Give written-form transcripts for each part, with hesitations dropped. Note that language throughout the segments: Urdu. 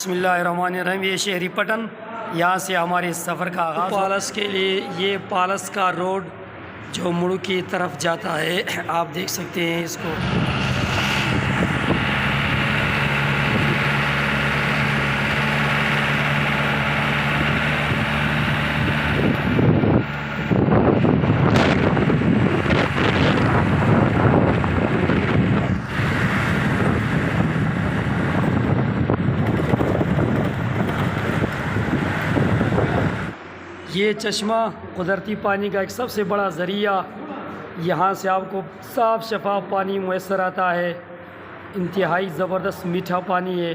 بسم اللہ الرحمن الرحیم۔ یہ شہری پٹن، یہاں سے ہمارے سفر کا آغاز پالس کے لیے۔ یہ پالس کا روڈ جو مڑو کی طرف جاتا ہے، آپ دیکھ سکتے ہیں اس کو۔ یہ چشمہ قدرتی پانی کا ایک سب سے بڑا ذریعہ، یہاں سے آپ کو صاف شفاف پانی میسر آتا ہے۔ انتہائی زبردست میٹھا پانی ہے۔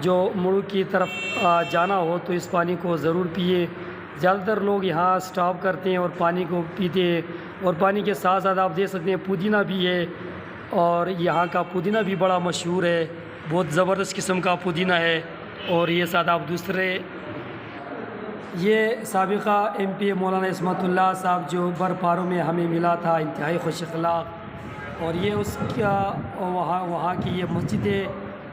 جو مڑو کی طرف جانا ہو تو اس پانی کو ضرور پیے۔ زیادہ تر لوگ یہاں سٹاپ کرتے ہیں اور پانی کو پیتے ہیں، اور پانی کے ساتھ ساتھ آپ دیکھ سکتے ہیں پودینہ بھی ہے، اور یہاں کا پودینہ بھی بڑا مشہور ہے، بہت زبردست قسم کا پودینہ ہے۔ اور یہ ساتھ آپ دوسرے، یہ سابقہ ایم پی مولانا عصمت اللہ صاحب جو برپاروں میں ہمیں ملا تھا، انتہائی خوش اخلاق۔ اور یہ اس کا وہاں کی یہ مسجد ہے،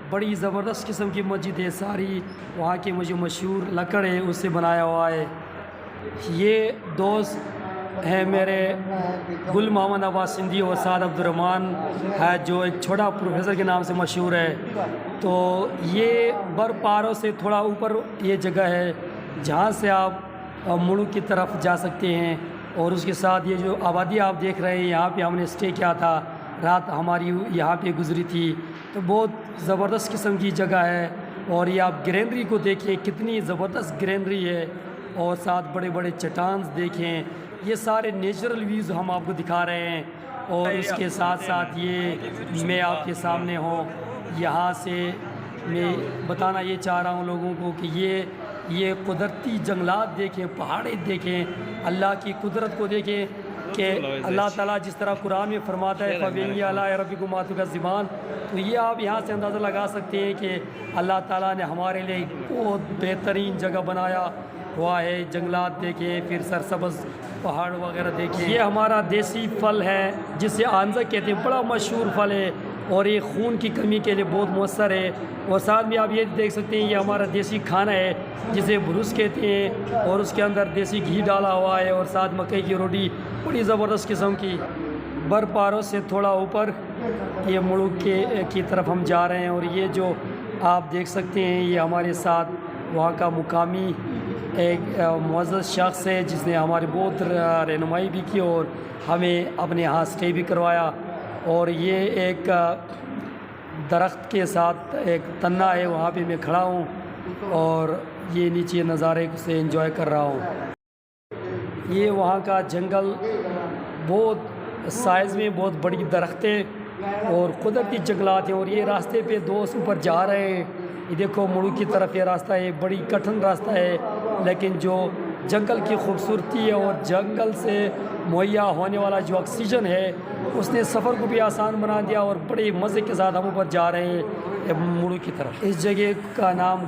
بڑی زبردست قسم کی مسجد ہے، ساری وہاں کی مجھے مشہور لکڑ ہے اس سے بنایا ہوا ہے۔ یہ دوست ہیں میرے گل محمد عباس سندھی اور سعد عبدالرحمن ہے، جو ایک چھوٹا پروفیسر کے نام سے مشہور ہے۔ تو یہ برپاروں سے تھوڑا اوپر یہ جگہ ہے جہاں سے آپ مڑو کی طرف جا سکتے ہیں۔ اور اس کے ساتھ یہ جو آبادی آپ دیکھ رہے ہیں، یہاں پہ ہم نے اسٹے کیا تھا، رات ہماری یہاں پہ گزری تھی۔ تو بہت زبردست قسم کی جگہ ہے۔ اور یہ آپ گرینری کو دیکھیں، کتنی زبردست گرینری ہے، اور ساتھ بڑے بڑے چٹانز دیکھیں۔ یہ سارے نیچرل ویوز ہم آپ کو دکھا رہے ہیں۔ اور اس کے ساتھ ساتھ یہ میں آپ کے سامنے ہوں، یہاں سے میں بتانا یہ چاہ رہا ہوں لوگوں کو کہ یہ قدرتی جنگلات دیکھیں، پہاڑیں دیکھیں، اللہ کی قدرت کو دیکھیں کہ اللہ تعالیٰ جس طرح قرآن میں فرماتا ہے فَبِأَيِّ آلَاءِ رَبِّكُمَا تُكَذِّبَانِ، تو یہ آپ یہاں سے اندازہ لگا سکتے ہیں کہ اللہ تعالیٰ نے ہمارے لیے بہت بہترین جگہ بنایا ہوا ہے۔ جنگلات دیکھیں، پھر سرسبز پہاڑ وغیرہ دیکھیں۔ یہ ہمارا دیسی پھل ہے جسے آنزک کہتے ہیں، بڑا مشہور پھل ہے، اور یہ خون کی کمی کے لیے بہت مؤثر ہے۔ اور ساتھ میں آپ یہ دیکھ سکتے ہیں یہ ہمارا دیسی کھانا ہے جسے بھروس کہتے ہیں، اور اس کے اندر دیسی گھی ڈالا ہوا ہے، اور ساتھ مکئی کی روٹی، بڑی زبردست قسم کی۔ برپاروں سے تھوڑا اوپر یہ مڑو کی طرف ہم جا رہے ہیں۔ اور یہ جو آپ دیکھ سکتے ہیں یہ ہمارے ساتھ وہاں کا مقامی ایک معزز شخص ہے جس نے ہماری بہت رہنمائی بھی کی اور ہمیں اپنے یہاں اسٹے بھی کروایا۔ اور یہ ایک درخت کے ساتھ ایک تنہ ہے، وہاں پہ میں کھڑا ہوں اور یہ نیچے نظارے سے انجوائے کر رہا ہوں۔ یہ وہاں کا جنگل بہت سائز میں بہت بڑی درختیں اور قدرتی جنگلات ہیں۔ اور یہ راستے پہ دوست اوپر جا رہے ہیں، یہ دیکھو مڑو کی طرف یہ راستہ ہے، بڑی کٹھن راستہ ہے، لیکن جو جنگل کی خوبصورتی ہے اور جنگل سے مہیا ہونے والا جو آکسیجن ہے اس نے سفر کو بھی آسان بنا دیا، اور بڑے مزے کے ساتھ ہم اوپر جا رہے ہیں مڑو کی طرف۔ اس جگہ کا نام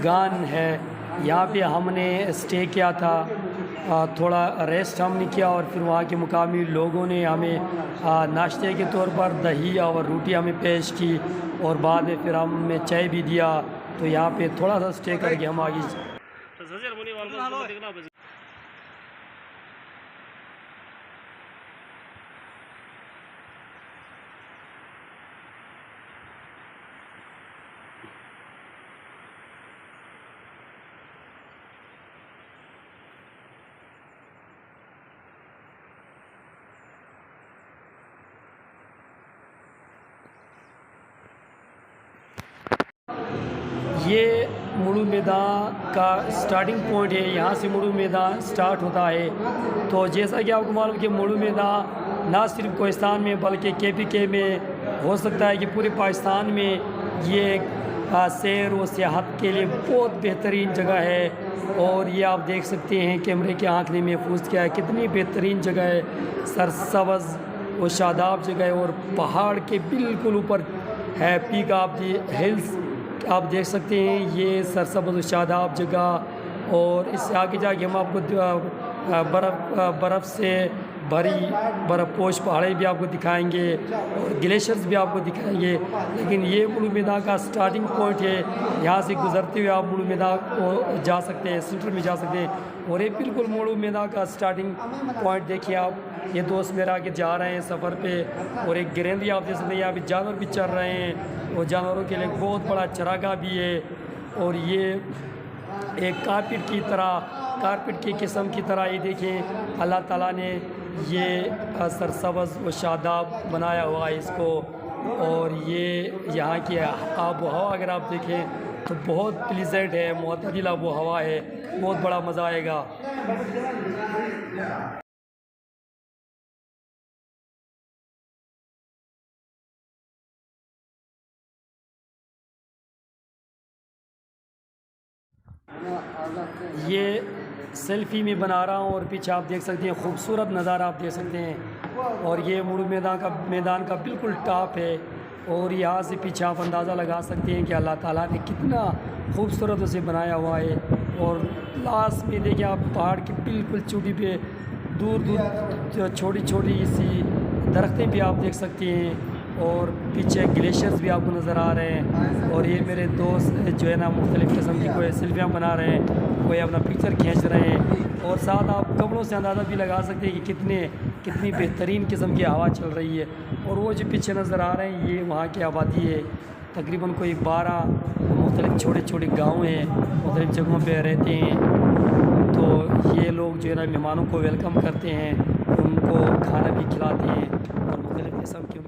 گان ہے، یہاں پہ ہم نے اسٹے کیا تھا، تھوڑا ریسٹ ہم نے کیا، اور پھر وہاں کے مقامی لوگوں نے ہمیں ناشتے کے طور پر دہی اور روٹی ہمیں پیش کی، اور بعد میں پھر ہمیں چائے بھی دیا۔ تو یہاں پہ تھوڑا سا اسٹے کر کے ہم آگے یہ مڑو میدان کا سٹارٹنگ پوائنٹ ہے، یہاں سے مڑو میدان سٹارٹ ہوتا ہے۔ تو جیسا کہ آپ کو معلوم کہ مڑو میدان نہ صرف کوہستان میں بلکہ KPK میں، ہو سکتا ہے کہ پورے پاکستان میں یہ ایک سیر و سیاحت کے لیے بہت بہترین جگہ ہے۔ اور یہ آپ دیکھ سکتے ہیں کیمرے کی آنکھ نے محفوظ کیا ہے، کتنی بہترین جگہ ہے، سرسبز و شاداب جگہ ہے، اور پہاڑ کے بالکل اوپر ہے پیک آف دی ہلز، آپ دیکھ سکتے ہیں یہ سرسبز و شاداب جگہ۔ اور اس سے آگے جا کے ہم آپ کو برف سے بھری برف پوش پہاڑیں بھی آپ کو دکھائیں گے اور گلیشیئرز بھی آپ کو دکھائیں گے، لیکن یہ ملو میدان کا سٹارٹنگ پوائنٹ ہے، یہاں سے گزرتے ہوئے آپ ملو میدان کو جا سکتے ہیں، سینٹر میں جا سکتے ہیں۔ اور یہ بالکل ملو میدان کا سٹارٹنگ پوائنٹ دیکھیں آپ، یہ دوست میرا آگے جا رہے ہیں سفر پہ، اور ایک گرینری آپ دیکھ سکتے ہیں، یہاں پہ جانور بھی چر رہے ہیں اور جانوروں کے لیے ایک بہت بڑا چراگاہ بھی ہے، اور یہ ایک کارپٹ کی قسم کی طرح یہ دیکھیں اللہ تعالیٰ نے یہ سرسبز و شاداب بنایا ہوا ہے اس کو، اور یہ یہاں کی آب و ہوا اگر آپ دیکھیں تو بہت پلیزنٹ ہے، معتدل آب و ہوا ہے، بہت بڑا مزہ آئے گا۔ یہ سیلفی میں بنا رہا ہوں اور پیچھے آپ دیکھ سکتے ہیں خوبصورت نظارہ آپ دیکھ سکتے ہیں، اور یہ ملو میدان کا بالکل ٹاپ ہے، اور یہاں سے پیچھے آپ اندازہ لگا سکتے ہیں کہ اللہ تعالیٰ نے کتنا خوبصورت اسے بنایا ہوا ہے۔ اور لاسٹ میں دیکھیں آپ پہاڑ کی بالکل چوٹی پہ دور دور چھوٹی چھوٹی سی درختیں بھی آپ دیکھ سکتے ہیں، اور پیچھے گلیشیئرز بھی آپ کو نظر آ رہے ہیں، اور یہ میرے دوست جو ہے نا مختلف قسم کی کوئی سیلفیاں بنا رہے ہیں، کوئی اپنا پکچر کھینچ رہے ہیں، اور ساتھ آپ کپڑوں سے اندازہ بھی لگا سکتے ہیں کہ کتنی بہترین قسم کی ہوا چل رہی ہے۔ اور وہ جو پیچھے نظر آ رہے ہیں یہ وہاں کی آبادی ہے، تقریباً کوئی 12 مختلف چھوٹے چھوٹے گاؤں ہیں، مختلف جگہوں پہ رہتے ہیں، تو یہ لوگ جو ہے نا مہمانوں کو ویلکم کرتے ہیں، ان کو کھانا بھی کھلاتے ہیں اور مختلف قسم کی